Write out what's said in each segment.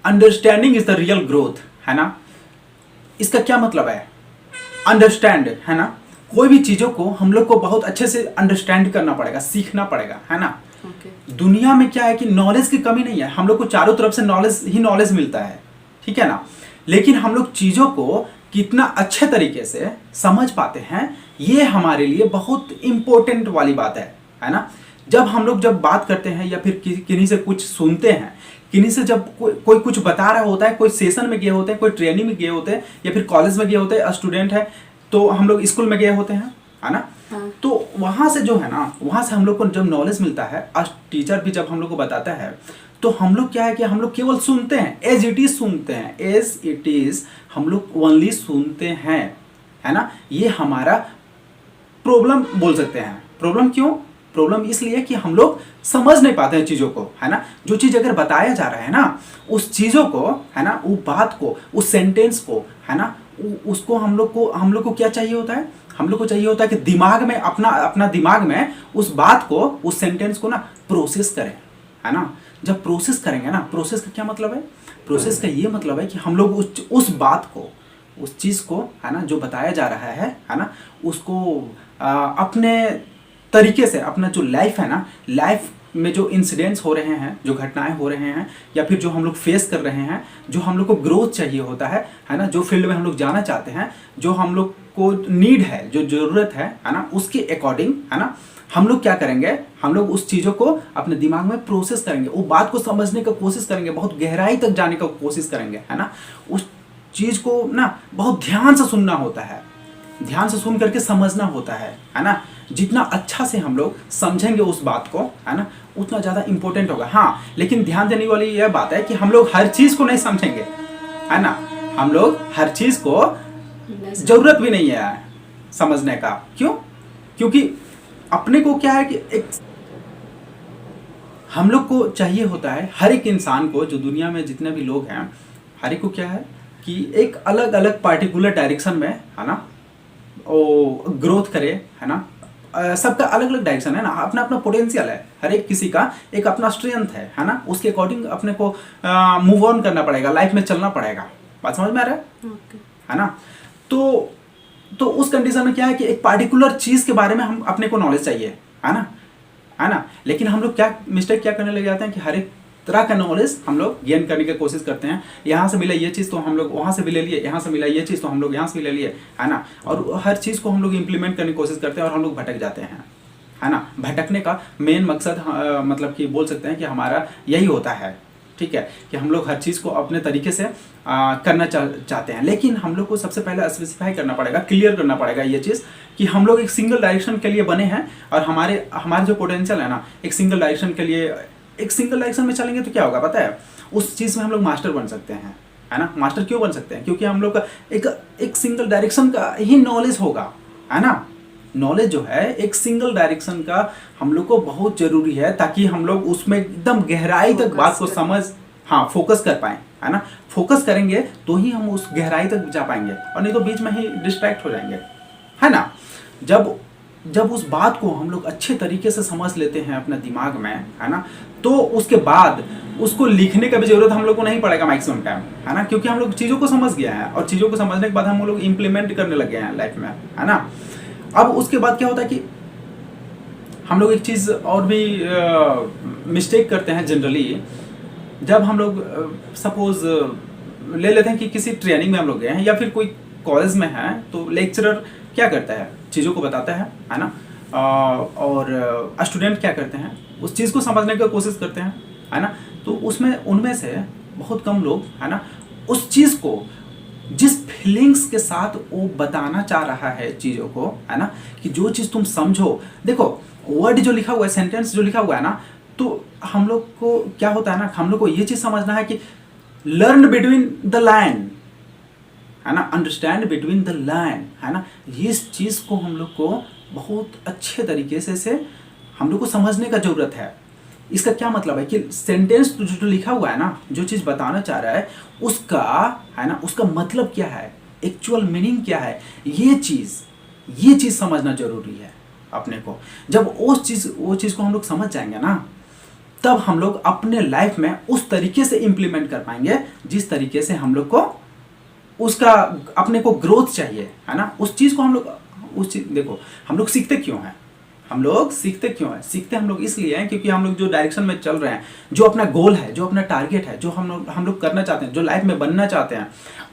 Understanding is the real growth, है ना। इसका क्या मतलब है, अंडरस्टैंड, है ना। कोई भी चीजों को हम लोग को बहुत अच्छे से अंडरस्टैंड करना पड़ेगा, सीखना पड़ेगा, है ना। दुनिया में क्या है कि नॉलेज की कमी नहीं है, हम लोग को चारों तरफ से नॉलेज ही नॉलेज मिलता है, ठीक है ना। लेकिन हम लोग चीजों को कितना अच्छे तरीके से समझ पाते हैं, ये हमारे लिए बहुत इंपॉर्टेंट वाली बात है ना। जब हम लोग जब बात करते हैं या फिर किन्हीं से कुछ सुनते हैं, किन्हीं से जब कोई कुछ बता रहा होता है, कोई सेशन में गए होते हैं, कोई ट्रेनिंग में गए होते हैं, या फिर कॉलेज में गए होते हैं, स्टूडेंट है तो हम लोग स्कूल में गए होते हैं, है ना। तो वहां से जो है ना, वहां से हम लोग को जब नॉलेज मिलता है, टीचर भी जब हम लोग को बताता है, तो हम लोग क्या है कि हम लोग केवल सुनते हैं, एज इट इज सुनते हैं, एज इट इज हम लोग ओनली सुनते हैं, है ना। ये हमारा प्रॉब्लम बोल सकते हैं। प्रॉब्लम क्यों, प्रॉब्लम इसलिए कि हम लोग समझ नहीं पाते हैं चीजों को, है ना। जो चीज अगर बताया जा रहा है ना, उस चीजों को, है ना, वो बात को, उस सेंटेंस को, है ना, उसको हम लोग को क्या चाहिए होता है, हम लोग को चाहिए होता है कि दिमाग में अपना दिमाग में उस बात को, उस सेंटेंस को ना प्रोसेस करें, है ना। जब प्रोसेस करेंगे ना, प्रोसेस का क्या मतलब है, प्रोसेस का ये मतलब है कि हम लोग उस बात को, उस चीज को, है ना, जो बताया जा रहा है ना, उसको अपने तरीके से, अपना जो लाइफ है ना, लाइफ में जो इंसिडेंट्स हो रहे हैं, जो घटनाएं हो रहे हैं, या फिर जो हम लोग फेस कर रहे हैं, जो हम लोग को ग्रोथ चाहिए होता है ना, जो फील्ड में हम लोग जाना चाहते हैं, जो हम लोग को नीड है, जो जरूरत है ना, उसके अकॉर्डिंग, है ना, हम लोग क्या करेंगे, हम लोग उस चीज़ों को अपने दिमाग में प्रोसेस करेंगे, वो बात को समझने का कोशिश करेंगे, बहुत गहराई तक जाने का कोशिश करेंगे, है ना। उस चीज़ को ना बहुत ध्यान से सुनना होता है, ध्यान से सुन करके समझना होता है ना। जितना अच्छा से हम लोग समझेंगे उस बात को, है ना, उतना ज़्यादा इंपॉर्टेंट होगा। हाँ, लेकिन ध्यान देने वाली यह बात है कि हम लोग हर चीज़ को नहीं समझेंगे, है ना। हम लोग हर चीज़ को जरूरत भी नहीं है समझने का। क्यों, क्योंकि अपने को क्या है कि एक हम लोग को चाहिए होता है, हर एक इंसान को, जो दुनिया में जितने भी लोग हैं, हर एक को क्या है कि एक अलग अलग पार्टिकुलर डायरेक्शन में, है ना, वो ग्रोथ करे, है ना। सबका अलग अलग डायरेक्शन है ना, अपना अपना पोटेंशियल है, हर एक किसी का एक अपना स्ट्रेंथ है ना। उसके अकॉर्डिंग अपने को मूव ऑन करना पड़ेगा, लाइफ में चलना पड़ेगा। बात समझ में आ रहा है, है ना। तो उस कंडीशन में क्या है कि एक पार्टिकुलर चीज के बारे में हम अपने को नॉलेज चाहिए, है ना। लेकिन हम लोग क्या मिस्टेक क्या करने लग जाते हैं कि हर एक तरह का नॉलेज हम लोग गेन करने की कोशिश करते हैं। यहाँ से मिला ये चीज़ तो हम लोग वहाँ से भी ले लिए, यहाँ से मिला ये चीज़ तो हम लोग यहाँ से भी ले लिए, है ना। और हर चीज़ को हम लोग इम्प्लीमेंट करने की कोशिश करते हैं और हम लोग भटक जाते हैं, है ना। भटकने का मेन मकसद मतलब कि बोल सकते हैं कि हमारा यही होता है, ठीक है, कि हम लोग हर चीज़ को अपने तरीके से करना चाहते हैं। लेकिन हम लोग को सबसे पहले स्पेसिफाई करना पड़ेगा, क्लियर करना पड़ेगा ये चीज़ कि हम लोग एक सिंगल डायरेक्शन के लिए बने हैं, और हमारे जो पोटेंशियल है ना, एक सिंगल डायरेक्शन के लिए, एक सिंगल डायरेक्शन में चलेंगे तो क्या होगा पता है, उस चीज़ में हम लोग मास्टर बन सकते हैं, है ना। मास्टर क्यों बन सकते हैं, क्योंकि हम लोग का एक सिंगल डायरेक्शन का ही नॉलेज होगा, है ना। नॉलेज जो है एक सिंगल डायरेक्शन का हम लोग को बहुत जरूरी है, ताकि हम लोग उसमें एकदम गहराई तक बात को समझ, हाँ, फोकस कर पाए, है ना। फोकस करेंगे तो ही हम उस गहराई तक जा पाएंगे, और नहीं तो बीच में ही डिस्ट्रैक्ट हो जाएंगे, है ना। जब उस बात को हम लोग अच्छे तरीके से समझ लेते हैं अपने दिमाग में, है ना, तो उसके बाद उसको लिखने का भी जरूरत हम लोग को नहीं पड़ेगा मैक्सिमम टाइम, है ना, क्योंकि हम लोग चीज़ों को समझ गया है, और चीज़ों को समझने के बाद हम लोग इम्प्लीमेंट करने लग गए हैं लाइफ में, है ना। अब उसके बाद क्या होता है कि हम लोग एक चीज़ और भी मिस्टेक करते हैं जनरली। जब हम लोग सपोज ले लेते हैं कि किसी ट्रेनिंग में हम लोग गए हैं, या फिर कोई कॉलेज में है, तो लेक्चरर क्या करता है, चीज़ों को बताता है ना, और स्टूडेंट क्या करते हैं, उस चीज़ को समझने की कोशिश करते हैं, है ना। तो उसमें उनमें से बहुत कम लोग, है ना, उस चीज़ को जिस फीलिंग्स के साथ वो बताना चाह रहा है चीज़ों को, है ना, कि जो चीज़ तुम समझो, देखो वर्ड जो लिखा हुआ है, सेंटेंस जो लिखा हुआ है ना, तो हम लोग को क्या होता है ना, हम लोग को ये चीज़ समझना है कि लर्न बिटवीन द लाइन, है ना, अंडरस्टैंड बिटवीन द लाइन, है ना। इस चीज़ को हम लोग को बहुत अच्छे तरीके से हम लोग को समझने का जरूरत है। इसका क्या मतलब है कि सेंटेंस जो लिखा हुआ है ना, जो चीज़ बताना चाह रहा है, उसका, है ना, उसका मतलब क्या है, एक्चुअल मीनिंग क्या है, ये चीज़ समझना जरूरी है अपने को। जब वो चीज़ को हम लोग समझ जाएंगे ना, तब हम लोग अपने लाइफ में उस तरीके से इम्प्लीमेंट कर पाएंगे जिस तरीके से हम लोग को उसका अपने को ग्रोथ चाहिए, है ना। उस चीज़ को हम लोग उस चीज देखो, हम लोग सीखते क्यों हैं, हम लोग सीखते क्यों हैं, सीखते हम लोग इसलिए हैं क्योंकि हम लोग जो डायरेक्शन में चल रहे हैं, जो अपना गोल है, जो अपना टारगेट है, जो हम लोग करना चाहते हैं, जो लाइफ में बनना चाहते हैं,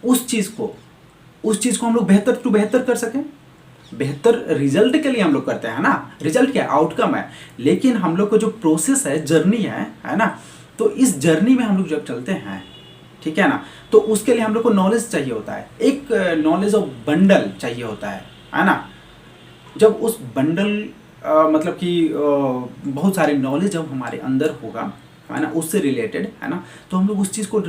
उस चीज़ को हम लोग बेहतर टू बेहतर कर सकें। बेहतर रिजल्ट के लिए हम लोग करते हैं ना, रिजल्ट क्या है, आउटकम है। लेकिन हम लोग को जो प्रोसेस है, जर्नी है ना, तो इस जर्नी में हम लोग जब चलते हैं, ठीक है ना, तो उसके लिए हम लोग को नॉलेज चाहिए होता है, एक नॉलेज ऑफ बंडल चाहिए होता है ना। जब उस बंडल मतलब कि बहुत सारे नॉलेज जब हमारे अंदर होगा, है ना, उससे रिलेटेड, है ना, तो हम लोग उस चीज़ को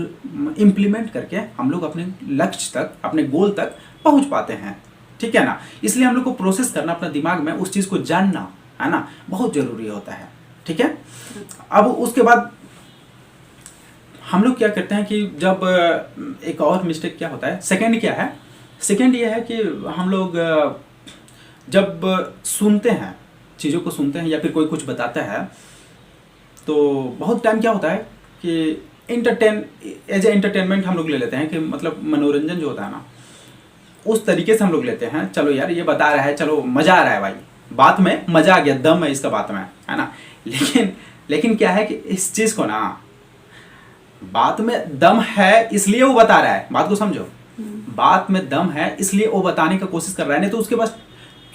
इम्प्लीमेंट करके हम लोग अपने लक्ष्य तक, अपने गोल तक पहुंच पाते हैं, ठीक है ना। इसलिए हम लोग को प्रोसेस करना, अपना दिमाग में उस चीज़ को जानना, है ना, बहुत ज़रूरी होता है, ठीक है। अब उसके बाद हम लोग क्या करते हैं कि जब एक और मिस्टेक क्या होता है, सेकंड क्या है, सेकंड ये है कि हम लोग जब सुनते हैं, चीज़ों को सुनते हैं या फिर कोई कुछ बताता है, तो बहुत टाइम क्या होता है कि एज ए एंटरटेनमेंट हम लोग ले लेते हैं, कि मतलब मनोरंजन जो होता है ना, उस तरीके से हम लोग लेते हैं, चलो यार ये बता रहा है, चलो मज़ा आ रहा है भाई, बात में मज़ा आ गया, दम है इसका बात में, है ना। लेकिन क्या है कि इस चीज़ को ना, बात में दम है इसलिए वो बता रहा है, बात को समझो, बात में दम है इसलिए वो बताने का कोशिश कर रहा है, नहीं तो उसके पास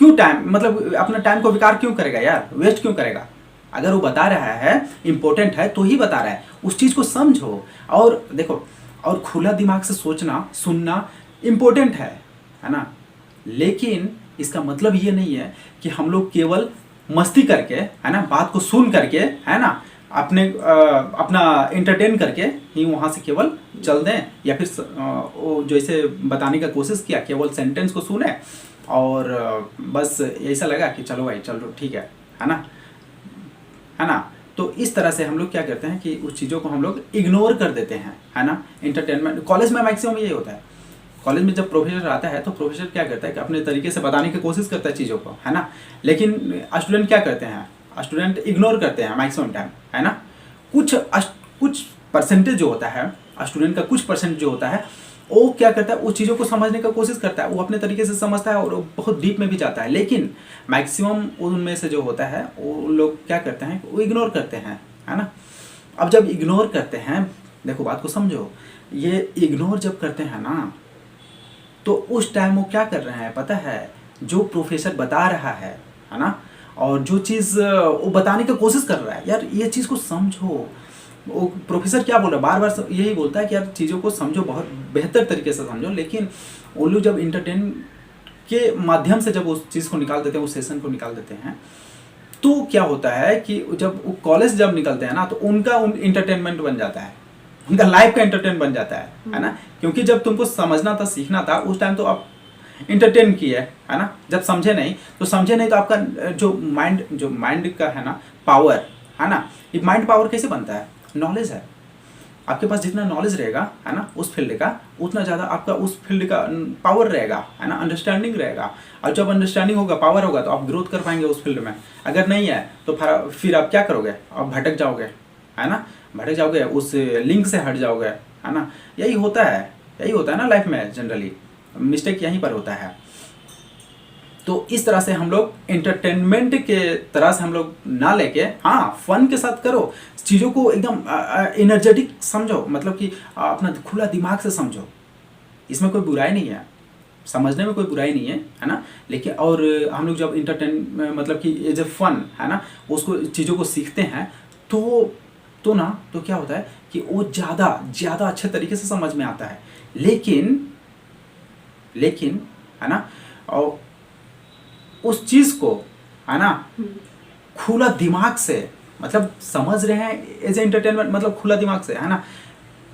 क्यों टाइम, मतलब अपना टाइम को बेकार क्यों करेगा यार, वेस्ट क्यों करेगा। अगर वो बता रहा है, इंपॉर्टेंट है तो ही बता रहा है, उस चीज़ को समझो। और देखो, और खुला दिमाग से सोचना, सुनना इम्पोर्टेंट है ना। लेकिन इसका मतलब ये नहीं है कि हम लोग केवल मस्ती करके, है ना, बात को सुन करके, है ना, अपना एंटरटेन करके ही वहाँ से केवल चल दें, या फिर वो जैसे बताने का कोशिश किया, केवल सेंटेंस को सुने और बस ऐसा लगा कि चलो भाई चलो ठीक है ना। तो इस तरह से हम लोग क्या करते हैं कि उस चीज़ों को हम लोग इग्नोर कर देते हैं, है ना। एंटरटेनमेंट कॉलेज में मैक्सिमम यही होता है, कॉलेज में जब प्रोफेसर आता है तो प्रोफेसर क्या करता है कि अपने तरीके से बताने की कोशिश करता है चीज़ों को, है ना। लेकिन स्टूडेंट क्या करते हैं, स्टूडेंट इग्नोर करते हैं मैक्सिमम टाइम, है ना। कुछ परसेंटेज जो होता है, स्टूडेंट का कुछ परसेंट जो होता है, वो क्या करता है, उस चीज़ों को समझने का कोशिश करता है, वो अपने तरीके से समझता है और बहुत डीप में भी जाता है। लेकिन मैक्सिमम उनमें से जो होता है, वो लोग क्या करते हैं, वो इग्नोर करते हैं, है ना। अब जब इग्नोर करते हैं, देखो बात को समझो, ये इग्नोर जब करते हैं ना, तो उस टाइम वो क्या कर रहे हैं पता है, जो प्रोफेसर बता रहा है ना, और जो चीज़ वो बताने की कोशिश कर रहा है, यार ये चीज़ को समझो। वो प्रोफेसर क्या बोल रहा है, बार बार यही बोलता है कि यार चीज़ों को समझो, बहुत बेहतर तरीके से समझो। लेकिन वो लोग जब इंटरटेन के माध्यम से जब उस चीज़ को निकाल देते हैं, उस सेशन को निकाल देते हैं, तो क्या होता है कि जब वो कॉलेज जब निकलते हैं ना, तो उनका इंटरटेनमेंट बन जाता है, उनका लाइफ का एंटरटेन बन जाता है ना। क्योंकि जब तुमको समझना था, सीखना था, उस टाइम तो आप इंटरटेन किए, है ना। जब समझे नहीं तो आपका जो माइंड का है ना पावर, है ना, ये माइंड पावर कैसे बनता है, नॉलेज है। आपके पास जितना नॉलेज रहेगा, है ना, उस फील्ड का, उतना ज़्यादा आपका उस फील्ड का पावर रहेगा, है ना, अंडरस्टैंडिंग रहेगा। और जब अंडरस्टैंडिंग होगा, पावर होगा, तो आप ग्रोथ कर पाएंगे उस फील्ड में। अगर नहीं है तो फिर आप क्या करोगे, आप भटक जाओगे, है ना, भटक जाओगे, उस लिंक से हट जाओगे, है ना। यही होता है ना लाइफ में, जनरली मिस्टेक यहीं पर होता है। तो इस तरह से हम लोग एंटरटेनमेंट के तरह से हम लोग ना लेके, हाँ, फन के साथ करो चीज़ों को, एकदम एनर्जेटिक समझो, मतलब कि अपना खुला दिमाग से समझो, इसमें कोई बुराई नहीं है, समझने में कोई बुराई नहीं है ना। लेकिन और हम लोग जब एंटरटेन मतलब कि एज ए फन, है ना, उसको चीज़ों को सीखते हैं, तो क्या होता है कि वो ज़्यादा अच्छे तरीके से समझ में आता है। लेकिन है ना, और उस चीज़ को, है ना, खुला दिमाग से, मतलब समझ रहे हैं एज एंटरटेनमेंट, मतलब खुला दिमाग से, है ना।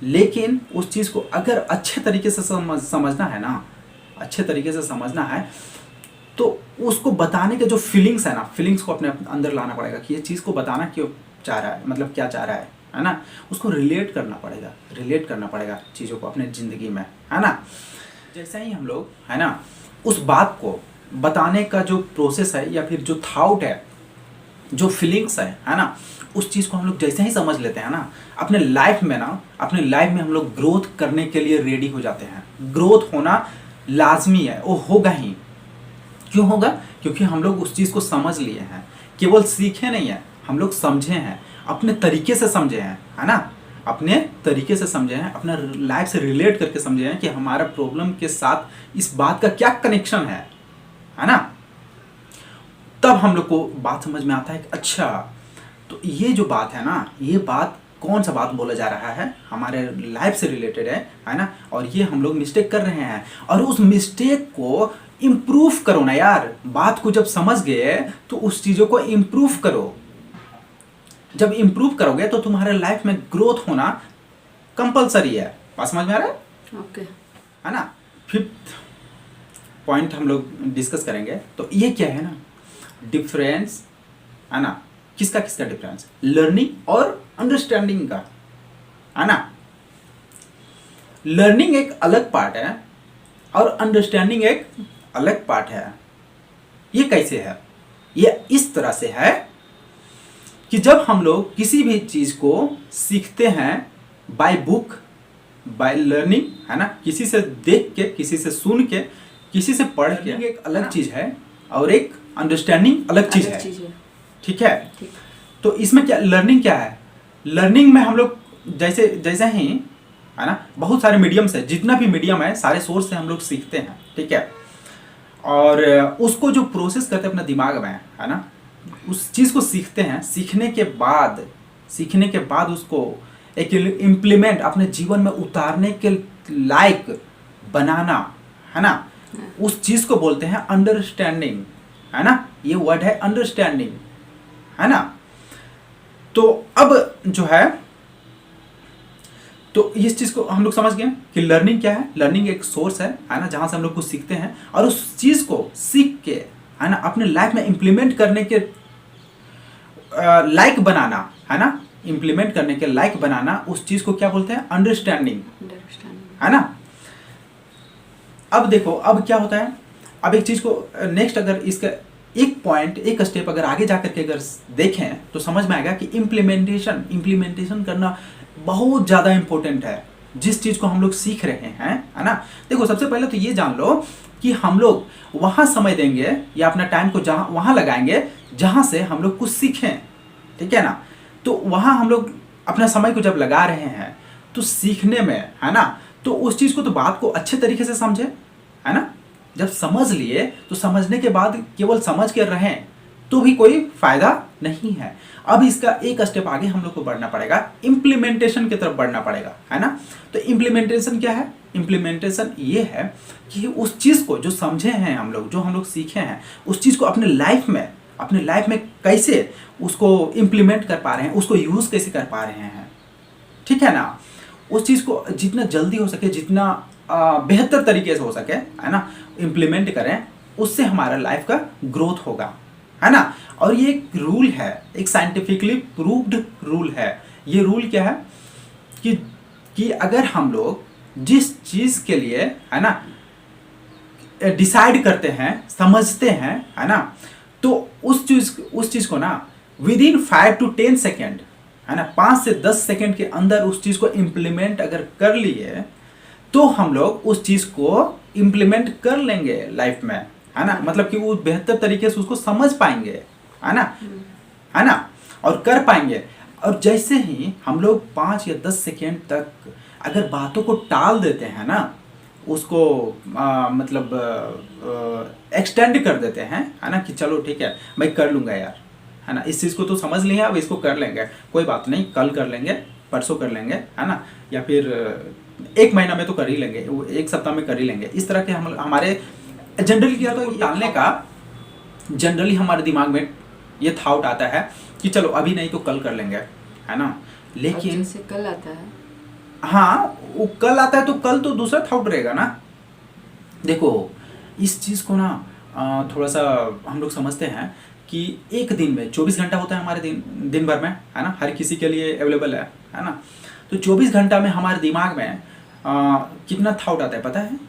लेकिन उस चीज़ को अगर अच्छे तरीके से समझना है ना, अच्छे तरीके से समझना है, तो उसको बताने के जो फीलिंग्स है ना, फीलिंग्स को अपने अंदर लाना पड़ेगा कि ये चीज़ को बताना क्यों चाह रहा है, मतलब क्या चाह रहा है ना। उसको रिलेट करना पड़ेगा चीज़ों को अपने ज़िंदगी में, है ना। जैसे ही हम लोग, है ना, उस बात को बताने का जो प्रोसेस है या फिर जो थॉट है, जो फीलिंग्स है ना, उस चीज़ को हम लोग जैसे ही समझ लेते हैं ना, अपने लाइफ में हम लोग ग्रोथ करने के लिए रेडी हो जाते हैं। ग्रोथ होना लाजमी है, वो होगा ही। क्यों होगा? क्योंकि हम लोग उस चीज़ को समझ लिए हैं, केवल सीखे नहीं है, हम लोग समझे हैं, अपने तरीके से समझे हैं, है ना, अपने तरीके से समझे हैं, अपना लाइफ से रिलेट करके समझे हैं कि हमारा प्रॉब्लम के साथ इस बात का क्या कनेक्शन है ना। तब हम लोग को बात समझ में आता है कि अच्छा, तो ये जो बात है ना, ये बात कौन सा बात बोला जा रहा है, हमारे लाइफ से रिलेटेड है ना, और ये हम लोग मिस्टेक कर रहे हैं, और उस मिस्टेक को इम्प्रूव करो ना यार। बात को जब समझ गए तो उस चीज़ों को इम्प्रूव करो। जब इम्प्रूव करोगे तो तुम्हारे लाइफ में ग्रोथ होना कंपलसरी है। बात समझ में आ रहा है? ओके। है ना। फिफ्थ पॉइंट हम लोग डिस्कस करेंगे, तो ये क्या है ना, डिफरेंस है ना, किसका किसका डिफरेंस, लर्निंग और अंडरस्टैंडिंग का, है ना। लर्निंग एक अलग पार्ट है और अंडरस्टैंडिंग एक अलग पार्ट है। ये कैसे है? ये इस तरह से है कि जब हम लोग किसी भी चीज को सीखते हैं बाय बुक, बाय लर्निंग, है ना, किसी से देख के, किसी से सुन के, किसी से पढ़ के, एक अलग चीज है और एक अंडरस्टैंडिंग अलग चीज है। ठीक है। तो इसमें क्या लर्निंग क्या है? लर्निंग में हम लोग जैसे ही, है ना, बहुत सारे मीडियम्स है, जितना भी मीडियम है सारे सोर्स से हम लोग सीखते हैं। ठीक है। और उसको जो प्रोसेस करते हैं अपना दिमाग में, है ना, उस चीज़ को सीखते हैं। सीखने के बाद उसको एक इम्प्लीमेंट अपने जीवन में उतारने के लायक बनाना, है ना, उस चीज़ को बोलते हैं अंडरस्टैंडिंग, है ना। ये वर्ड है अंडरस्टैंडिंग, है ना। तो अब जो है, तो इस चीज़ को हम लोग समझ गए कि लर्निंग क्या है। लर्निंग एक सोर्स है ना, जहाँ से हम लोग कुछ सीखते हैं, और उस चीज़ को सीख के, है ना, अपने लाइफ में इम्प्लीमेंट करने के लाइक बनाना, है ना, इम्प्लीमेंट करने के लाइक बनाना, उस चीज़ को क्या बोलते हैं? अंडरस्टैंडिंग, है ना। अब देखो, अब क्या होता है, अब एक चीज़ को नेक्स्ट, अगर इसका एक पॉइंट, एक स्टेप अगर आगे जा करके अगर देखें तो समझ में आएगा कि इम्प्लीमेंटेशन करना बहुत ज़्यादा इंपॉर्टेंट है जिस चीज़ को हम लोग सीख रहे हैं, है ना। देखो, सबसे पहले तो ये जान लो कि हम लोग वहाँ समय देंगे या अपना टाइम को जहाँ वहाँ लगाएंगे जहाँ से हम लोग कुछ सीखें। ठीक है ना। तो वहाँ हम लोग अपना समय को जब लगा रहे हैं तो सीखने में, है ना, तो उस चीज़ को, तो बात को अच्छे तरीके से समझे, है ना। जब समझ लिए तो समझने के बाद केवल समझ के रहें तो भी कोई फायदा नहीं है। अब इसका एक स्टेप आगे हम लोग को बढ़ना पड़ेगा, इम्प्लीमेंटेशन की तरफ बढ़ना पड़ेगा, है ना। तो इम्प्लीमेंटेशन क्या है? इम्प्लीमेंटेशन ये है कि उस चीज़ को जो समझे हैं हम लोग, जो हम लोग सीखे हैं, उस चीज़ को अपने लाइफ में कैसे उसको इम्प्लीमेंट कर पा रहे हैं, उसको यूज़ कैसे कर पा रहे हैं। ठीक है ना। उस चीज़ को जितना जल्दी हो सके, जितना बेहतर तरीके से हो सके, है ना, इम्प्लीमेंट करें, उससे हमारा लाइफ का ग्रोथ होगा, है ना। और ये एक रूल है, एक साइंटिफिकली प्रूव्ड रूल है। ये रूल क्या है कि अगर हम लोग जिस चीज़ के लिए, है ना, डिसाइड करते हैं, समझते हैं, है ना, तो उस चीज़ को ना विदिन 5 to 10 सेकेंड, है ना, 5 से 10 सेकेंड के अंदर उस चीज़ को इम्प्लीमेंट अगर कर लिए तो हम लोग उस चीज़ को इम्प्लीमेंट कर लेंगे लाइफ में, है ना। मतलब कि वो बेहतर तरीके से उसको समझ पाएंगे, है ना, और कर पाएंगे। और जैसे ही हम लोग 5 या 10 सेकेंड तक अगर बातों को टाल देते हैं ना, उसको मतलब एक्सटेंड कर देते हैं, है ना, कि चलो ठीक है मैं कर लूँगा यार, है ना, इस चीज़ को तो समझ लिया, अब इसको कर लेंगे, कोई बात नहीं, कल कर लेंगे, परसों कर लेंगे, है ना, या फिर 1 महीना में तो कर ही लेंगे, 1 सप्ताह में कर ही लेंगे। इस तरह के हम हमारे जनरली क्या होता है, टालने का जनरली हमारे दिमाग में ये थॉट आता है कि चलो अभी नहीं तो कल कर लेंगे, है ना। लेकिन जैसे कल आता है, हाँ, वो कल आता है तो कल तो दूसरा थॉट रहेगा ना। देखो, इस चीज़ को ना थोड़ा सा हम लोग समझते हैं कि एक दिन में 24 घंटा होता है हमारे दिन भर में, है ना, हर किसी के लिए अवेलेबल है ना। तो 24 घंटा में हमारे दिमाग में कितना थॉट आता है पता है?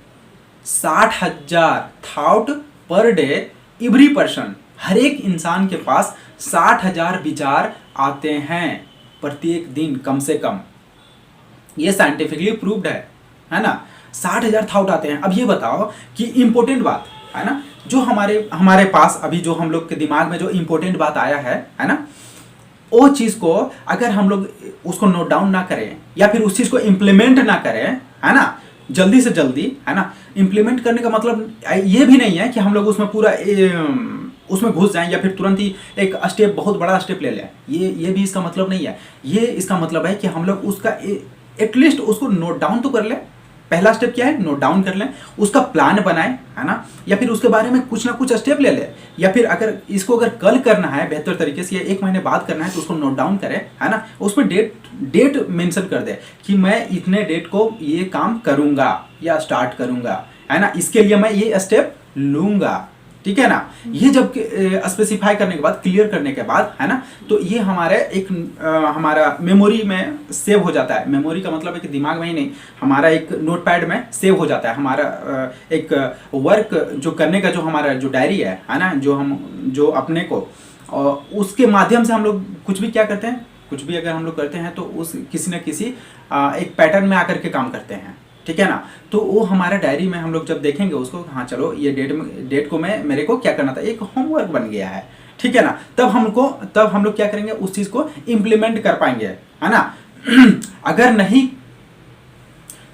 60,000 thought per day every person, हर एक इंसान के पास 60,000 विचार आते हैं प्रत्येक दिन कम से कम। ये साइंटिफिकली प्रूव्ड है ना। 60,000 थॉट आते हैं। अब ये बताओ कि इंपॉर्टेंट बात है ना, जो हमारे पास अभी जो हम लोग के दिमाग में जो इंपॉर्टेंट बात आया है ना, वो चीज को अगर हम लोग उसको नोट डाउन ना करें या फिर उस चीज को इम्प्लीमेंट ना करें, है ना, जल्दी से जल्दी, है ना। इम्प्लीमेंट करने का मतलब ये भी नहीं है कि हम लोग उसमें पूरा उसमें घुस जाएं या फिर तुरंत ही एक स्टेप, बहुत बड़ा स्टेप ले लें। ये भी इसका मतलब नहीं है। ये इसका मतलब है कि हम लोग उसका एटलीस्ट उसको नोट डाउन तो कर लें। पहला स्टेप क्या है, नोट डाउन कर लें, उसका प्लान बनाएं, है ना, या फिर उसके बारे में कुछ ना कुछ स्टेप ले लें, या फिर अगर इसको अगर कल करना है बेहतर तरीके से या 1 महीने बाद करना है तो उसको नोट डाउन करें, है ना। उसमें डेट मेंशन कर दे कि मैं इतने डेट को ये काम करूंगा या स्टार्ट करूंगा, है ना, इसके लिए मैं ये स्टेप लूंगा, ठीक है ना। ये जब स्पेसिफाई करने के बाद, क्लियर करने के बाद, है ना, तो ये हमारे हमारा मेमोरी में सेव हो जाता है। मेमोरी का मतलब है कि दिमाग में ही नहीं, हमारा एक नोटपैड में सेव हो जाता है। हमारा एक वर्क जो करने का जो हमारा जो डायरी है ना, जो अपने को उसके माध्यम से हम लोग कुछ भी क्या करते हैं, कुछ भी अगर हम लोग करते हैं तो उस किसी न किसी एक पैटर्न में आकर के काम करते हैं, ठीक है ना। तो वो हमारा डायरी में हम लोग जब देखेंगे उसको, हाँ चलो ये डेट को मेरे को क्या करना था, एक होमवर्क बन गया है, ठीक है ना। तब हम लोग क्या करेंगे, उस चीज को इम्प्लीमेंट कर पाएंगे, है ना। अगर नहीं,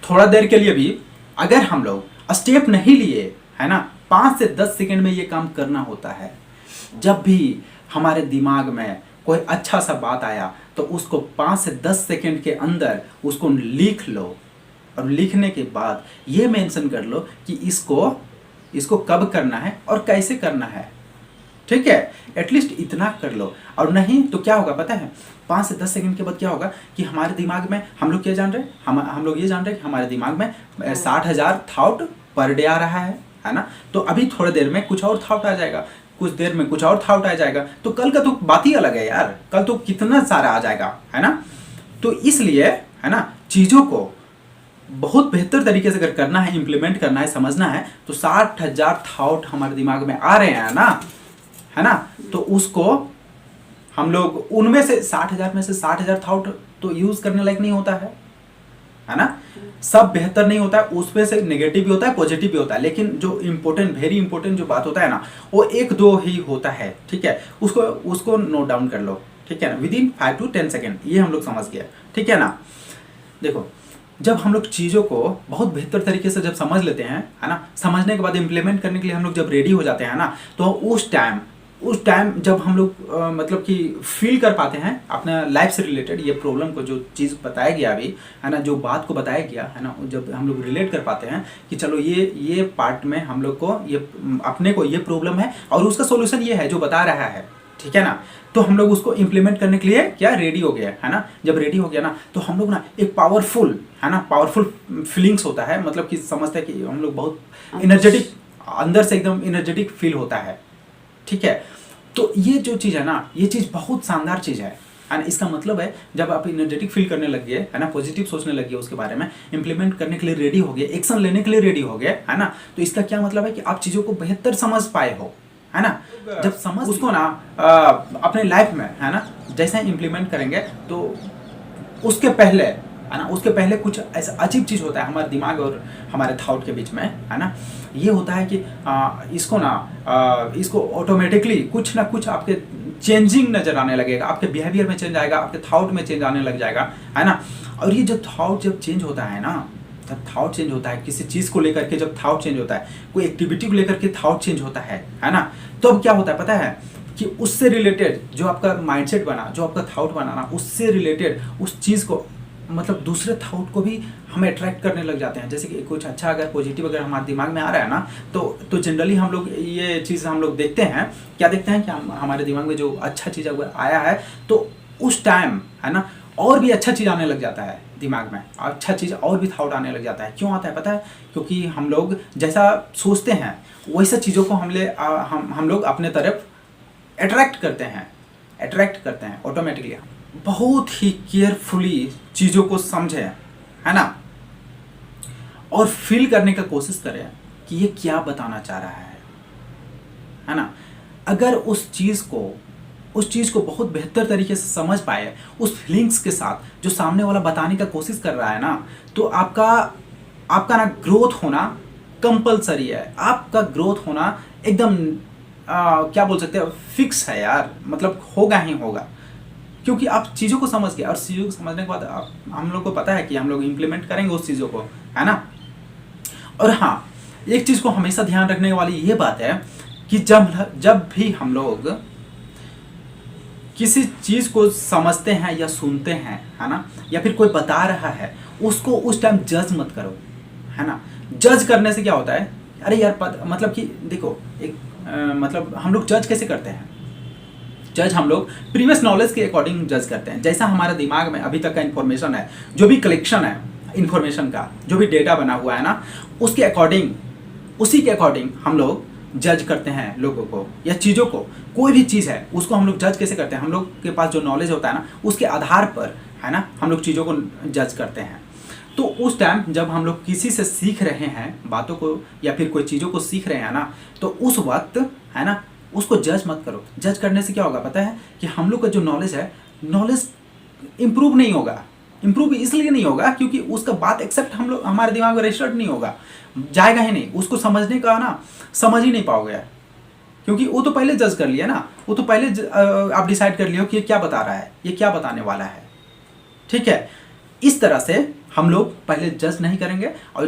थोड़ा देर के लिए भी अगर हम लोग स्टेप नहीं लिए, है ना, 5 से 10 सेकंड में ये काम करना होता है। जब भी हमारे दिमाग में कोई अच्छा सा बात आया तो उसको 5 से 10 सेकंड के अंदर उसको लिख लो, और लिखने के बाद ये मेंशन कर लो कि इसको कब करना है और कैसे करना है, ठीक है। एटलीस्ट इतना कर लो। और नहीं तो क्या होगा पता है, 5 से 10 सेकंड के बाद क्या होगा कि हमारे दिमाग में हम लोग क्या जान रहे हैं, हम लोग ये जान रहे हैं कि हमारे दिमाग में 60,000 थॉट पर डे आ रहा है ना। तो अभी थोड़ी देर में कुछ और थॉट आ जाएगा, कुछ देर में कुछ और थॉट आ जाएगा, तो कल का तो बात ही अलग है यार, कल तो कितना सारा आ जाएगा, है ना। तो इसलिए, है ना, चीजों को बहुत बेहतर तरीके से अगर करना है, इम्प्लीमेंट करना है, समझना है, तो 60,000 थॉट हमारे दिमाग में आ रहे हैं ना, है ना, तो उसको हम लोग उनमें से 60,000 में से 60,000 थॉट तो यूज करने लायक नहीं होता है ना। सब बेहतर नहीं होता है, उसमें से नेगेटिव भी होता है, पॉजिटिव भी होता है, लेकिन जो इंपॉर्टेंट, वेरी इंपॉर्टेंट जो बात होता है ना, वो 1-2 ही होता है, ठीक है। उसको नोट डाउन कर लो, ठीक है ना, विद इन 5 to 10 सेकेंड। ये हम लोग समझ गए, ठीक है ना। देखो, जब हम लोग चीज़ों को बहुत बेहतर तरीके से जब समझ लेते हैं, है ना, समझने के बाद इम्प्लीमेंट करने के लिए हम लोग जब रेडी हो जाते हैं ना, तो उस टाइम जब हम लोग मतलब कि फील कर पाते हैं अपना लाइफ से रिलेटेड ये प्रॉब्लम को, जो चीज़ बताया गया अभी, है ना, जो बात को बताया गया है ना, जब हम लोग रिलेट कर पाते हैं कि चलो ये पार्ट में हम लोग को ये अपने को ये प्रॉब्लम है और उसका सोल्यूशन ये है जो बता रहा है, ठीक है ना। तो हम लोग उसको इम्प्लीमेंट करने के लिए क्या रेडी हो गया, है ना। जब रेडी हो गया ना, तो हम लोग ना एक पावरफुल, है ना, पावरफुल फीलिंग्स होता है, मतलब कि समझते हैं कि हम लोग बहुत एनर्जेटिक, अंदर से एकदम एनर्जेटिक फील होता है, ठीक है। तो ये जो चीज़ है ना, ये चीज़ बहुत शानदार चीज़ है ना। इसका मतलब है जब आप एनर्जेटिक फील करने लग गए, है ना, पॉजिटिव सोचने लग गए, उसके बारे में इम्प्लीमेंट करने के लिए रेडी हो गए, एक्शन लेने के लिए रेडी हो गए, है ना, तो इसका क्या मतलब है कि आप चीज़ों को बेहतर समझ पाए हो, है ना। जब समझ उसको ना अपने लाइफ में, है ना, जैसे इम्प्लीमेंट करेंगे तो उसके पहले, है ना, उसके पहले कुछ ऐसा अजीब चीज़ होता है हमारे दिमाग और हमारे थॉट के बीच में, है ना। ये होता है कि इसको ऑटोमेटिकली कुछ ना कुछ आपके चेंजिंग नजर आने लगेगा, आपके बिहेवियर में चेंज आएगा, आपके थॉट में चेंज आने लग जाएगा, है ना। और ये जब थॉट जब चेंज होता है ना, जब थॉट चेंज होता है किसी चीज़ को लेकर के, जब थॉट चेंज होता है कोई एक्टिविटी को लेकर के थॉट चेंज होता है ना, तो अब क्या होता है पता है कि उससे रिलेटेड जो आपका माइंडसेट बना, जो आपका थॉट बना ना, उससे रिलेटेड उस चीज़ को, मतलब दूसरे थॉट को भी हम अट्रैक्ट करने लग जाते हैं। जैसे कि कुछ अच्छा अगर पॉजिटिव अगर हमारे दिमाग में आ रहा है ना, तो जनरली हम लोग ये चीज़ हम लोग देखते हैं, क्या देखते हैं कि हमारे दिमाग में जो अच्छा चीज़ अगर आया है तो उस टाइम, है ना, और भी अच्छा चीज़ आने लग जाता है दिमाग में, अच्छा चीज़ और भी थॉट आने लग जाता है। क्यों आता है पता है, क्योंकि हम लोग जैसा सोचते हैं वैसा चीज़ों को हम लोग अपने तरफ अट्रैक्ट करते हैं ऑटोमेटिकली। बहुत ही केयरफुली चीज़ों को समझें, है ना, और फील करने का कोशिश करें कि ये क्या बताना चाह रहा है ना। अगर उस चीज़ को बहुत बेहतर तरीके से समझ पाए, उस फीलिंग्स के साथ जो सामने वाला बताने का कोशिश कर रहा है ना, तो आपका ना ग्रोथ होना कंपलसरी है। आपका ग्रोथ होना एकदम क्या बोल सकते हैं, फिक्स है यार, मतलब होगा ही होगा, क्योंकि आप चीज़ों को समझ गए और चीज़ों को समझने के बाद हम लोग को पता है कि हम लोग इम्प्लीमेंट करेंगे उस चीज़ों को, है ना। और हाँ, एक चीज़ को हमेशा ध्यान रखने वाली ये बात है कि जब भी हम लोग किसी चीज़ को समझते हैं या सुनते हैं, है ना, या फिर कोई बता रहा है, उसको उस टाइम जज मत करो, है ना। जज करने से क्या होता है, अरे यार मतलब कि देखो, एक मतलब हम लोग जज कैसे करते हैं, जज हम लोग प्रीवियस नॉलेज के अकॉर्डिंग जज करते हैं। जैसा हमारे दिमाग में अभी तक का इन्फॉर्मेशन है, जो भी कलेक्शन है इन्फॉर्मेशन का, जो भी डेटा बना हुआ है ना, उसके अकॉर्डिंग, उसी के अकॉर्डिंग हम लोग जज करते हैं लोगों को या चीज़ों को। कोई भी चीज़ है उसको हम लोग जज कैसे करते हैं, हम लोग के पास जो नॉलेज होता है ना, उसके आधार पर, है ना, हम लोग चीज़ों को जज करते हैं। तो उस टाइम जब हम लोग किसी से सीख रहे हैं बातों को या फिर कोई चीज़ों को सीख रहे हैं ना, तो उस वक्त, है ना, उसको जज मत करो। जज करने से क्या होगा पता है, कि हम लोग का जो नॉलेज है, नॉलेज इम्प्रूव नहीं होगा। इम्प्रूव इसलिए नहीं होगा क्योंकि उसका बात एक्सेप्ट हमारे दिमाग में रजिस्टर्ड नहीं होगा, जाएगा ही नहीं, उसको समझने का ना समझ ही नहीं पाओगे, क्योंकि वो तो पहले जज कर लिया ना, वो तो पहले आप डिसाइड कर लियो कि ये क्या बता रहा है, ये क्या बताने वाला है, ठीक है। इस तरह से हम लोग पहले जज नहीं करेंगे और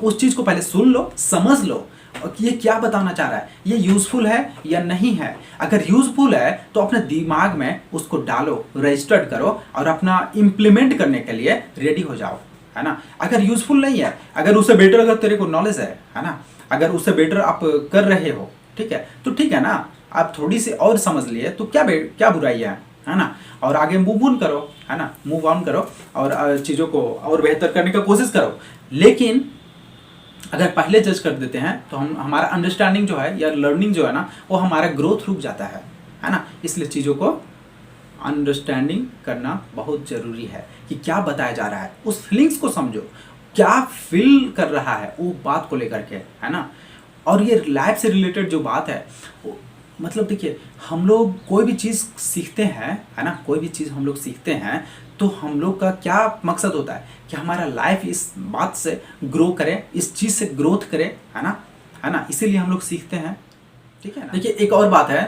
उस चीज़ को पहले सुन लो, समझ लो कि ये क्या बताना चाह रहा है, ये यूज़फुल है या नहीं है। अगर यूज़फुल है तो अपने दिमाग में उसको डालो, रजिस्टर्ड करो और अपना इम्प्लीमेंट करने के लिए रेडी हो जाओ, है ना। अगर यूज़फुल नहीं है, अगर उससे बेटर अगर तेरे को नॉलेज है ना, अगर उससे बेटर आप कर रहे हो, ठीक है, तो ठीक है ना, आप थोड़ी सी और समझ लिए तो क्या बुराई है ना। और आगे मूव ऑन करो, है ना, मूव ऑन करो और चीज़ों को और बेहतर करने का कोशिश करो। लेकिन अगर पहले जज कर देते हैं तो हमारा अंडरस्टैंडिंग जो है या लर्निंग जो है ना, वो हमारा ग्रोथ रुक जाता है ना। इसलिए चीज़ों को अंडरस्टैंडिंग करना बहुत ज़रूरी है कि क्या बताया जा रहा है, उस फीलिंग्स को समझो, क्या फील कर रहा है वो बात को लेकर के, है ना। और ये लाइफ से रिलेटेड जो बात है, मतलब देखिए, हम लोग कोई भी चीज़ सीखते हैं, है ना, कोई भी चीज़ हम लोग सीखते हैं तो हम लोग का क्या मकसद होता है कि हमारा लाइफ इस बात से ग्रो करे, इस चीज़ से ग्रोथ करे, है ना, इसीलिए हम लोग सीखते हैं, ठीक है ना। देखिए, एक और बात है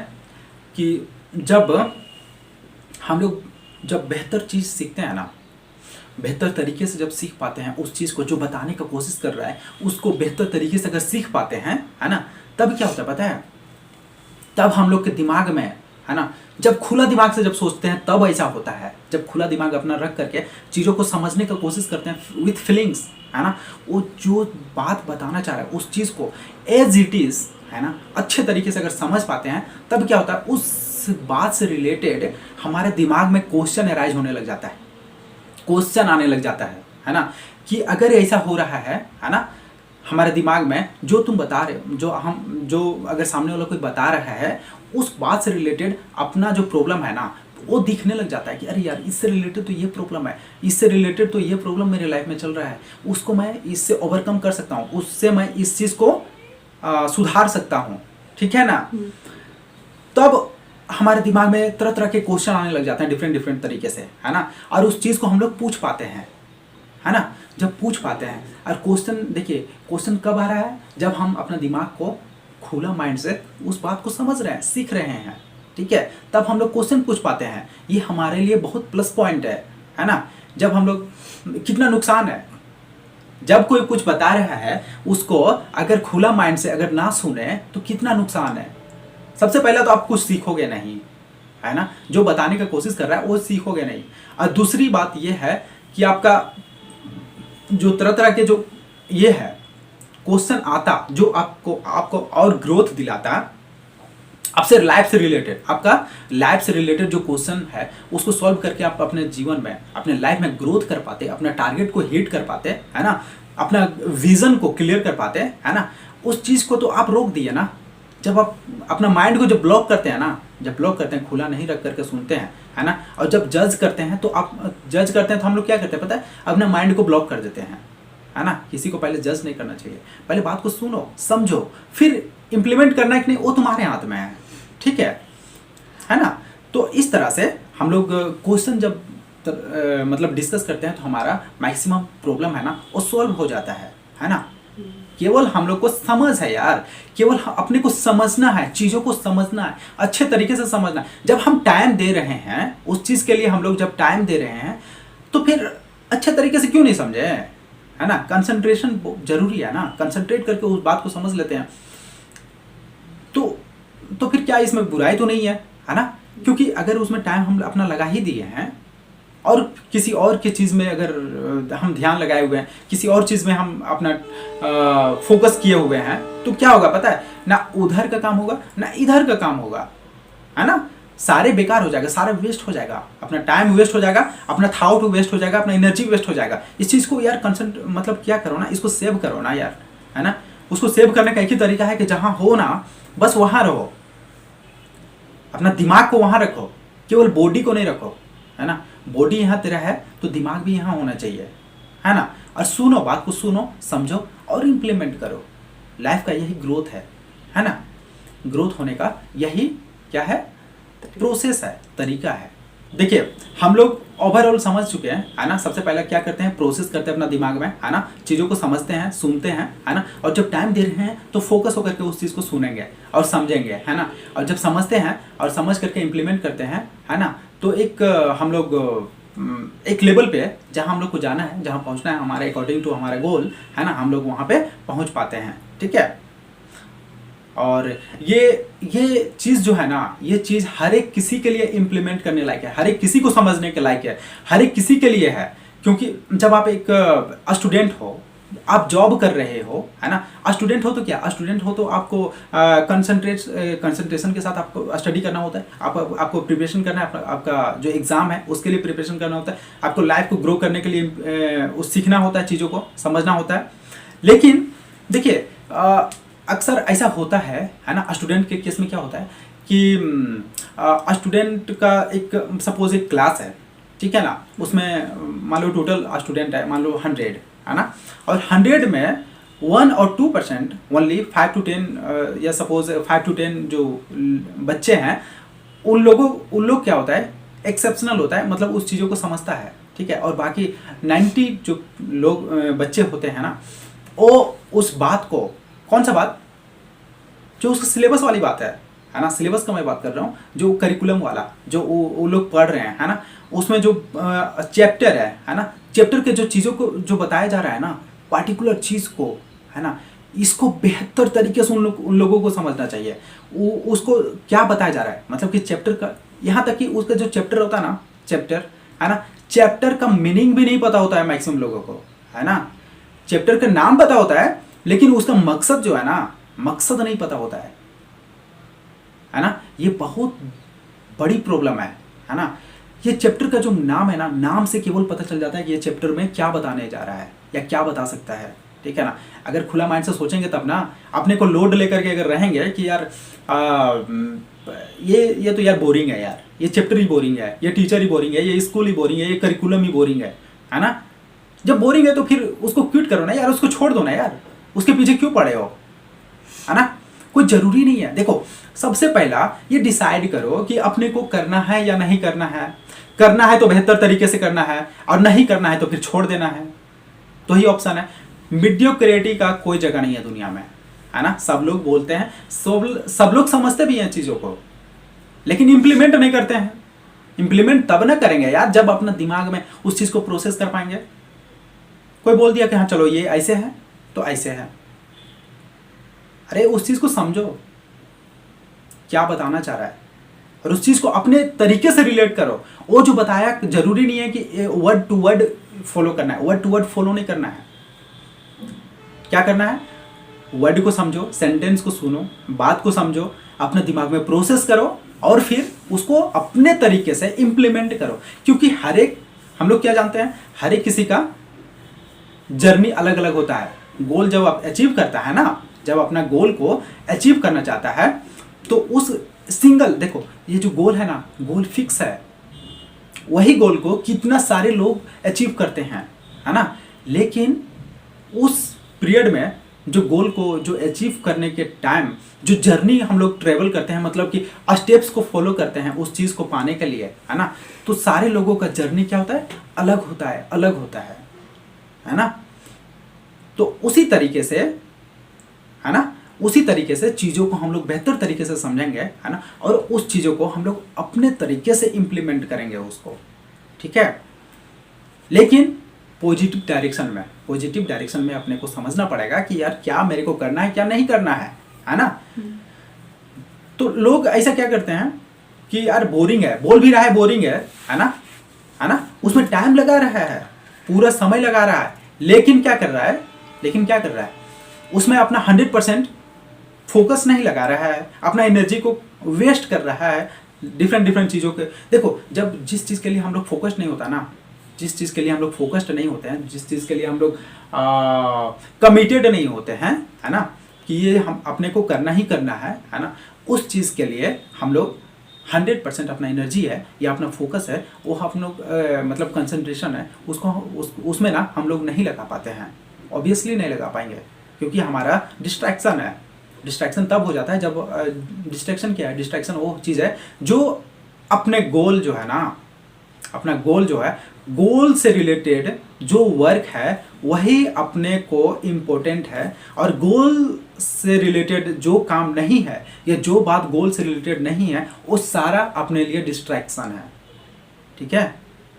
कि जब हम लोग बेहतर चीज़ सीखते हैं ना, बेहतर तरीके से जब सीख पाते हैं उस चीज़ को, जो बताने का कोशिश कर रहा है उसको बेहतर तरीके से अगर सीख पाते हैं, है ना, तब क्या होता है पता है, तब हम लोग के दिमाग में, है ना, जब खुला दिमाग से जब सोचते हैं तब ऐसा होता है। जब खुला दिमाग अपना रख करके चीज़ों को समझने का कोशिश करते हैं विथ फीलिंग्स, है ना, वो जो बात बताना चाह रहा है उस चीज़ को एज इट इज़, है ना, अच्छे तरीके से अगर समझ पाते हैं, तब क्या होता है, उस बात से रिलेटेड हमारे दिमाग में क्वेश्चन अराइज होने लग जाता है, क्वेश्चन आने लग जाता है ना, कि अगर ऐसा हो रहा है ना, हमारे दिमाग में जो तुम बता रहे हो, जो अगर सामने वाला कोई बता रहा है, उस बात से रिलेटेड अपना जो प्रॉब्लम है ना, वो दिखने लग जाता है कि अरे यार, इससे रिलेटेड तो ये प्रॉब्लम है, इससे रिलेटेड तो ये प्रॉब्लम मेरे लाइफ में चल रहा है, उसको मैं इससे ओवरकम कर सकता हूँ, उससे मैं इस चीज़ को सुधार सकता हूँ, ठीक है ना। तब हमारे दिमाग में तरह तरह के क्वेश्चन आने लग जाते हैं डिफरेंट तरीके से, है ना, और उस चीज़ को हम लोग पूछ पाते हैं, है ना। जब पूछ पाते हैं, और क्वेश्चन देखिए, क्वेश्चन कब आ रहा है, जब हम अपने दिमाग को खुला माइंड से उस बात को समझ रहे हैं, सीख रहे हैं, ठीक है, तब हम लोग क्वेश्चन पूछ पाते हैं। ये हमारे लिए बहुत प्लस पॉइंट है ना। जब हम लोग, कितना नुकसान है जब कोई कुछ बता रहा है, उसको अगर खुला माइंड से अगर ना सुने तो कितना नुकसान है। सबसे पहला तो आप कुछ सीखोगे नहीं, है ना, जो बताने का कोशिश कर रहा है वो सीखोगे नहीं। और दूसरी बात ये है कि आपका जो तरह तरह के जो ये है क्वेश्चन आता, जो आपको और ग्रोथ दिलाता, आपसे लाइफ से रिलेटेड, आपका लाइफ से रिलेटेड जो क्वेश्चन है उसको सॉल्व करके आप अपने जीवन में, अपने लाइफ में ग्रोथ कर पाते, अपना टारगेट को हिट कर पाते, है ना, अपना विजन को क्लियर कर पाते, है ना। उस चीज़ को तो आप रोक दिए ना। जब आप अपना माइंड को जब ब्लॉक करते हैं ना, जब ब्लॉक करते हैं, खुला नहीं रख करके सुनते हैं, है ना, और जब जज करते हैं तो हम लोग क्या करते हैं पता है, अपने माइंड को ब्लॉक कर देते हैं, है ना। किसी को पहले जज नहीं करना चाहिए, पहले बात को सुनो, समझो, फिर इंप्लीमेंट करना है कि नहीं वो तुम्हारे हाथ में है, ठीक है ना। तो इस तरह से हम लोग क्वेश्चन जब मतलब डिस्कस करते हैं तो हमारा मैक्सिमम प्रॉब्लम है ना वो सॉल्व हो जाता है ना। केवल हम लोग को समझ है यार, केवल अपने को समझना है, चीज़ों को समझना है, अच्छे तरीके से समझना है। जब हम टाइम दे रहे हैं उस चीज़ के लिए, हम लोग जब टाइम दे रहे हैं तो फिर अच्छे तरीके से क्यों नहीं समझे, है ना। कंसंट्रेशन जरूरी है ना, कंसंट्रेट करके उस बात को समझ लेते हैं तो फिर क्या इसमें बुराई तो नहीं है ना। क्योंकि अगर उसमें टाइम हम अपना लगा ही दिए हैं और किसी और की चीज़ में अगर हम ध्यान लगाए हुए हैं, किसी और चीज़ में हम अपना फोकस किए हुए हैं, तो क्या होगा पता है ना, उधर का काम होगा ना इधर का काम होगा, है ना। सारे बेकार हो जाएगा, सारा वेस्ट हो जाएगा, अपना टाइम वेस्ट हो जाएगा, अपना थॉट वेस्ट हो जाएगा, अपना एनर्जी वेस्ट हो जाएगा। इस चीज़ को यार मतलब क्या करो ना, इसको सेव करो ना यार, है ना। उसको सेव करने का एक ही तरीका है कि जहाँ हो ना बस वहाँ रहो, अपना दिमाग को वहाँ रखो, केवल बॉडी को नहीं रखो, है ना। बॉडी यहाँ तेरा है तो दिमाग भी यहाँ होना चाहिए, है ना। और सुनो, बात को सुनो, समझो और इम्प्लीमेंट करो। लाइफ का यही ग्रोथ है ना। ग्रोथ होने का यही क्या है, प्रोसेस है, तरीका है। देखिए हम लोग ओवरऑल समझ चुके हैं, है ना। सबसे पहले क्या करते हैं, प्रोसेस करते हैं अपना दिमाग में, है ना। चीज़ों को समझते हैं, सुनते हैं, है ना। और जब टाइम दे रहे हैं तो फोकस होकर के उस चीज़ को सुनेंगे और समझेंगे, है ना। और जब समझते हैं और समझ करके इम्प्लीमेंट करते हैं, है ना, तो एक हम लोग एक लेवल पे जहाँ हम लोग को जाना है, जहाँ पहुँचना है हमारे अकॉर्डिंग टू हमारा गोल, है ना, हम लोग वहाँ पे पहुँच पाते हैं, ठीक है। और ये चीज़ जो है ना, ये चीज़ हर एक किसी के लिए इम्प्लीमेंट करने लायक है, हर एक किसी को समझने के लायक है, हर एक किसी के लिए है। क्योंकि जब आप एक स्टूडेंट हो, आप जॉब कर रहे हो, है ना। स्टूडेंट हो तो क्या, स्टूडेंट हो तो आपको कंसंट्रेशन के साथ आपको स्टडी करना होता है, आपको प्रिपरेशन करना है, आपका जो एग्ज़ाम है उसके लिए प्रिपरेशन करना होता है, आपको लाइफ को ग्रो करने के लिए सीखना होता है, चीज़ों को समझना होता है। लेकिन देखिए अक्सर ऐसा होता है ना। स्टूडेंट के केस में क्या होता है कि स्टूडेंट का एक सपोज एक क्लास है, ठीक है ना। उसमें मान लो टोटल स्टूडेंट है मान लो 100, है ना। और 100 में 1 और 2% ओनली 5 to 10 या सपोज 5 to 10 जो बच्चे हैं, उन लोग क्या होता है, एक्सेप्शनल होता है, मतलब उस चीज़ों को समझता है, ठीक है। और बाकी 90 जो लोग बच्चे होते हैं ना, वो उस बात को, कौन सा बात, जो उसका सिलेबस वाली बात है ना। सिलेबस का मैं बात कर रहा हूँ, जो करिकुलम वाला जो वो लोग पढ़ रहे हैं, है ना। उसमें जो चैप्टर है ना, चैप्टर के जो चीज़ों को जो बताया जा रहा है ना, पार्टिकुलर चीज़ को, है ना, इसको बेहतर तरीके से उन लोगों को समझना चाहिए। उसको क्या बताया जा रहा है, मतलब कि चैप्टर का, यहाँ तक कि उसका जो चैप्टर होता है ना, चैप्टर, है ना, चैप्टर का मीनिंग भी नहीं पता होता है मैक्सिमम लोगों को, है ना। चैप्टर का नाम पता होता है लेकिन उसका मकसद जो है ना, मकसद नहीं पता होता है ना। ये बहुत बड़ी प्रॉब्लम है ना। ये चैप्टर का जो नाम है ना, नाम से केवल पता चल जाता है कि ये चैप्टर में क्या बताने जा रहा है या क्या बता सकता है, ठीक है ना। अगर खुला माइंड से सोचेंगे तब ना, अपने को लोड लेकर के अगर रहेंगे कि यार ये तो यार बोरिंग है यार, ये चैप्टर ही बोरिंग है, ये टीचर ही बोरिंग है, ये स्कूल ही बोरिंग है, ये करिकुलम ही बोरिंग है ना। जब बोरिंग है तो फिर उसको क्विट करो ना यार, उसको छोड़ दो ना यार, उसके पीछे क्यों पड़े हो, है ना। कोई जरूरी नहीं है। देखो सबसे पहला ये डिसाइड करो कि अपने को करना है या नहीं करना है। करना है तो बेहतर तरीके से करना है, और नहीं करना है तो फिर छोड़ देना है। तो ही ऑप्शन है। मीडियोक्रिटी का कोई जगह नहीं है दुनिया में, है ना। सब लोग बोलते हैं, सब लोग समझते भी हैं चीज़ों को, लेकिन इम्प्लीमेंट नहीं करते हैं। इम्प्लीमेंट तब ना करेंगे यार जब अपना दिमाग में उस चीज़ को प्रोसेस कर पाएंगे। कोई बोल दिया कि हाँ चलो ये ऐसे है तो ऐसे है, अरे उस चीज़ को समझो क्या बताना चाह रहा है, और उस चीज़ को अपने तरीके से रिलेट करो। वो जो बताया जरूरी नहीं है कि वर्ड टू वर्ड फॉलो करना है, वर्ड टू वर्ड फॉलो नहीं करना है। क्या करना है, वर्ड को समझो, सेंटेंस को सुनो, बात को समझो, अपने दिमाग में प्रोसेस करो और फिर उसको अपने तरीके से इंप्लीमेंट करो। क्योंकि हर एक, हम लोग क्या जानते हैं, हर एक किसी का जर्नी अलग अलग होता है। गोल जब आप अचीव करता है ना, जब अपना गोल को अचीव करना चाहता है तो उस सिंगल, देखो ये जो गोल है ना, गोल फिक्स है, वही गोल को कितना सारे लोग अचीव करते हैं, है ना। लेकिन उस पीरियड में जो गोल को जो अचीव करने के टाइम जो जर्नी हम लोग ट्रेवल करते हैं, मतलब कि स्टेप्स को फॉलो करते हैं उस चीज़ को पाने के लिए, है ना, तो सारे लोगों का जर्नी क्या होता है, अलग होता है, अलग होता है ना। तो उसी तरीके से, है ना, उसी तरीके से चीज़ों को हम लोग बेहतर तरीके से समझेंगे, है ना, और उस चीज़ों को हम लोग अपने तरीके से इम्प्लीमेंट करेंगे उसको, ठीक है। लेकिन पॉजिटिव डायरेक्शन में अपने को समझना पड़ेगा कि यार क्या मेरे को करना है, क्या नहीं करना है ना। तो लोग ऐसा क्या करते हैं कि यार बोरिंग है, बोल भी रहा है बोरिंग है ना, उसमें टाइम लगा रहा है, पूरा समय लगा रहा है, लेकिन क्या कर रहा है, उसमें अपना 100% फोकस नहीं लगा रहा है, अपना एनर्जी को वेस्ट कर रहा है डिफरेंट चीज़ों के। देखो, जब जिस चीज़ के लिए हम लोग फोकस्ड नहीं होता ना, जिस चीज़ के लिए हम लोग फोकस्ड नहीं होते हैं, जिस चीज़ के लिए हम लोग कमिटेड नहीं होते हैं, है ना, कि ये हम अपने को करना ही करना है ना, उस चीज़ के लिए हम लोग 100% अपना एनर्जी है या अपना फोकस है, वो हम लोग मतलब कंसंट्रेशन है, उसको उसमें ना हम लोग नहीं लगा पाते हैं, ऑब्वियसली नहीं लगा पाएंगे, क्योंकि हमारा डिस्ट्रैक्शन है। डिस्ट्रैक्शन तब हो जाता है जब डिस्ट्रैक्शन क्या है, डिस्ट्रैक्शन वो चीज़ है जो अपने गोल जो है ना, अपना गोल जो है, गोल से रिलेटेड जो वर्क है वही अपने को इम्पोर्टेंट है, और गोल से रिलेटेड जो काम नहीं है या जो बात गोल से रिलेटेड नहीं है वो सारा अपने लिए डिस्ट्रैक्शन है, ठीक है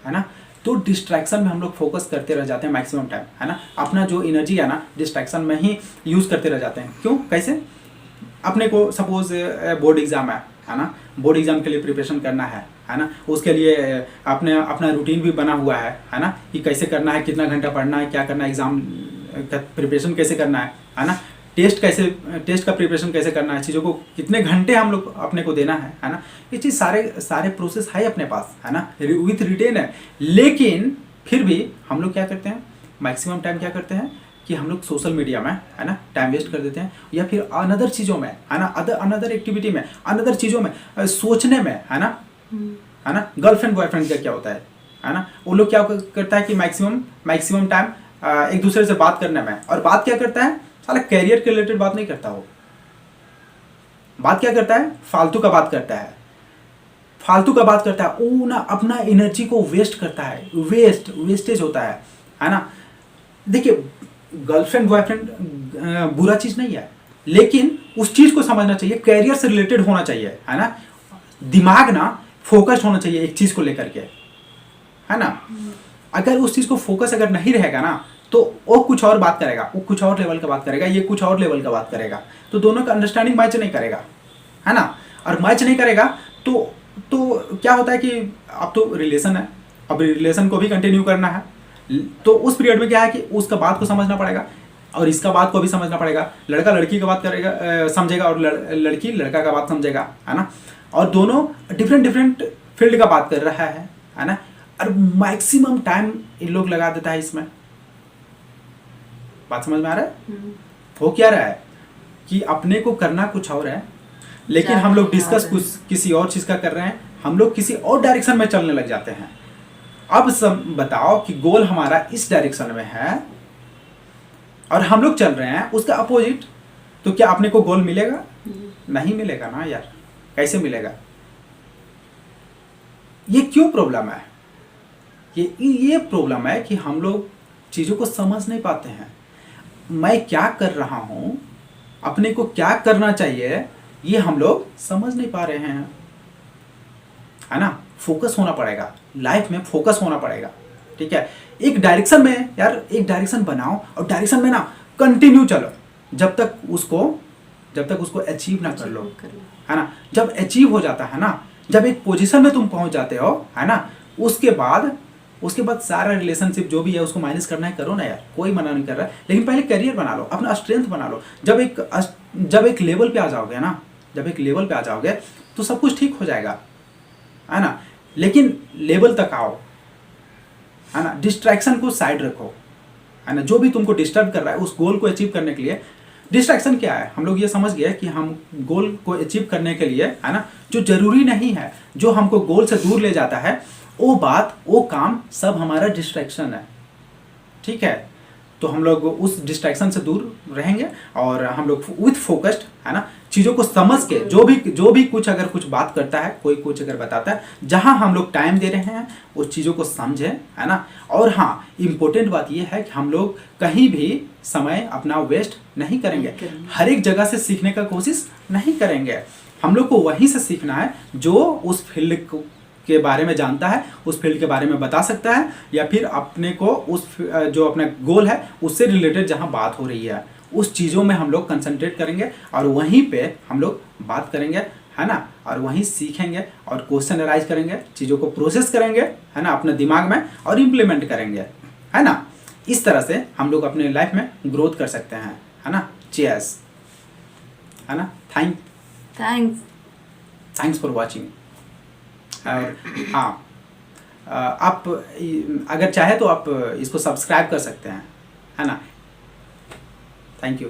ना। तो डिस्ट्रैक्शन में हम लोग फोकस करते रह जाते हैं मैक्सिमम टाइम, है ना, अपना जो एनर्जी है ना डिस्ट्रैक्शन में ही यूज़ करते रह जाते हैं। क्यों, कैसे? अपने को सपोज बोर्ड एग्ज़ाम है ना, बोर्ड एग्ज़ाम के लिए प्रिपरेशन करना है ना, उसके लिए अपना रूटीन भी बना हुआ है ना, कि कैसे करना है, कितना घंटा पढ़ना है, क्या करना है, एग्ज़ाम का प्रिपरेशन कैसे करना है ना, टेस्ट का प्रिपरेशन कैसे करना है, चीज़ों को कितने घंटे हम लोग अपने को देना है ना, ये चीज़ सारे प्रोसेस है अपने पास, है ना, विथ रिटेन है। लेकिन फिर भी हम लोग क्या करते हैं, मैक्सिमम टाइम क्या करते हैं कि हम लोग सोशल मीडिया में, है ना, टाइम वेस्ट कर देते हैं, या फिर अनदर चीज़ों में, है ना, अनदर एक्टिविटी में, अनदर चीज़ों में, सोचने में, है ना। गर्लफ्रेंड बॉयफ्रेंड का क्या होता है ना, वो लोग क्या करता है कि मैक्सिमम टाइम एक दूसरे से बात करने में, और बात क्या करता है, साला कैरियर के रिलेटेड बात नहीं करता, वो बात क्या करता है, फालतू का बात करता है, वो ना अपना एनर्जी को वेस्ट करता है, वेस्टेज होता है ना। देखिए, गर्लफ्रेंड बॉयफ्रेंड बुरा चीज़ नहीं है, लेकिन उस चीज़ को समझना चाहिए, कैरियर से रिलेटेड होना चाहिए, है ना, दिमाग ना फोकस्ड होना चाहिए एक चीज़ को लेकर के, है ना। अगर उस चीज़ को फोकस अगर नहीं रहेगा ना, तो वो कुछ और बात करेगा, वो कुछ और लेवल का बात करेगा, ये कुछ और लेवल का बात करेगा, तो दोनों का अंडरस्टैंडिंग मैच नहीं करेगा, है ना। और मैच नहीं करेगा तो क्या होता है कि अब तो रिलेशन है, अब रिलेशन को भी कंटिन्यू करना है, तो उस पीरियड में क्या है कि उसका बात को समझना पड़ेगा, और इसका बात को भी समझना पड़ेगा। लड़का लड़की का बात करेगा, समझेगा, और लड़की लड़का का बात समझेगा, है ना, और दोनों डिफरेंट फील्ड का बात कर रहा है ना, और मैक्सिमम टाइम इन लोग लगा देता है इसमें। बात समझ में आ रहा है? हो क्या रहा है कि अपने को करना कुछ और है, लेकिन हम लोग डिस्कस कुछ किसी और चीज़ का कर रहे हैं, हम लोग किसी और डायरेक्शन में चलने लग जाते हैं। अब बताओ कि गोल हमारा इस डायरेक्शन में है और हम लोग चल रहे हैं उसका अपोजिट, तो क्या अपने को गोल मिलेगा? नहीं मिलेगा ना यार, कैसे मिलेगा? ये क्यों प्रॉब्लम है? ये प्रॉब्लम है कि हम लोग चीज़ों को समझ नहीं पाते हैं। मैं क्या कर रहा हूं, अपने को क्या करना चाहिए, ये हम लोग समझ नहीं पा रहे हैं, है ना। फोकस होना पड़ेगा, लाइफ में फोकस होना पड़ेगा, ठीक है। एक डायरेक्शन में यार, एक डायरेक्शन बनाओ और डायरेक्शन में ना कंटिन्यू चलो जब तक उसको अचीव ना कर लो, है ना। जब अचीव हो जाता है ना, जब एक पोजीशन में तुम पहुंच जाते हो, है ना, उसके बाद सारा रिलेशनशिप जो भी है उसको माइनस करना है, करो ना यार, कोई मना नहीं कर रहा है, लेकिन पहले करियर बना लो, अपना स्ट्रेंथ बना लो। जब एक लेवल पे आ जाओगे ना, जब एक लेवल पे आ जाओगे तो सब कुछ ठीक हो जाएगा, है ना। लेकिन लेवल तक आओ, है ना, डिस्ट्रैक्शन को साइड रखो, है ना। जो भी तुमको डिस्टर्ब कर रहा है उस गोल को अचीव करने के लिए, डिस्ट्रैक्शन क्या है, हम लोग ये समझ गए कि हम गोल को अचीव करने के लिए, है ना, जो जरूरी नहीं है, जो हमको गोल से दूर ले जाता है, वो काम सब हमारा डिस्ट्रैक्शन है, ठीक है। तो हम लोग उस डिस्ट्रैक्शन से दूर रहेंगे और हम लोग विथ फोकस्ड, है ना, चीज़ों को समझ के जो भी कुछ अगर कुछ बात करता है, कोई कुछ अगर बताता है, जहां हम लोग टाइम दे रहे हैं उस चीज़ों को समझें, है ना। और हाँ, इम्पोर्टेंट बात यह है कि हम लोग कहीं भी समय अपना वेस्ट नहीं करेंगे, हर एक जगह से सीखने का कोशिश नहीं करेंगे। हम लोग को वहीं से सीखना है जो उस फील्ड के बारे में जानता है, उस फील्ड के बारे में बता सकता है, या फिर अपने को उस जो अपना गोल है उससे रिलेटेड जहां बात हो रही है उस चीज़ों में हम लोग कंसंट्रेट करेंगे और वहीं पे हम लोग बात करेंगे, है ना, और वहीं सीखेंगे और क्वेश्चन अराइज करेंगे, चीज़ों को प्रोसेस करेंगे, है ना, अपने दिमाग में और इम्प्लीमेंट करेंगे, है ना। इस तरह से हम लोग अपने लाइफ में ग्रोथ कर सकते हैं, है ना। चीयर्स, है ना। Thanks for watching. हाँ, आप अगर चाहे तो आप इसको सब्सक्राइब कर सकते हैं, है ना। Thank you.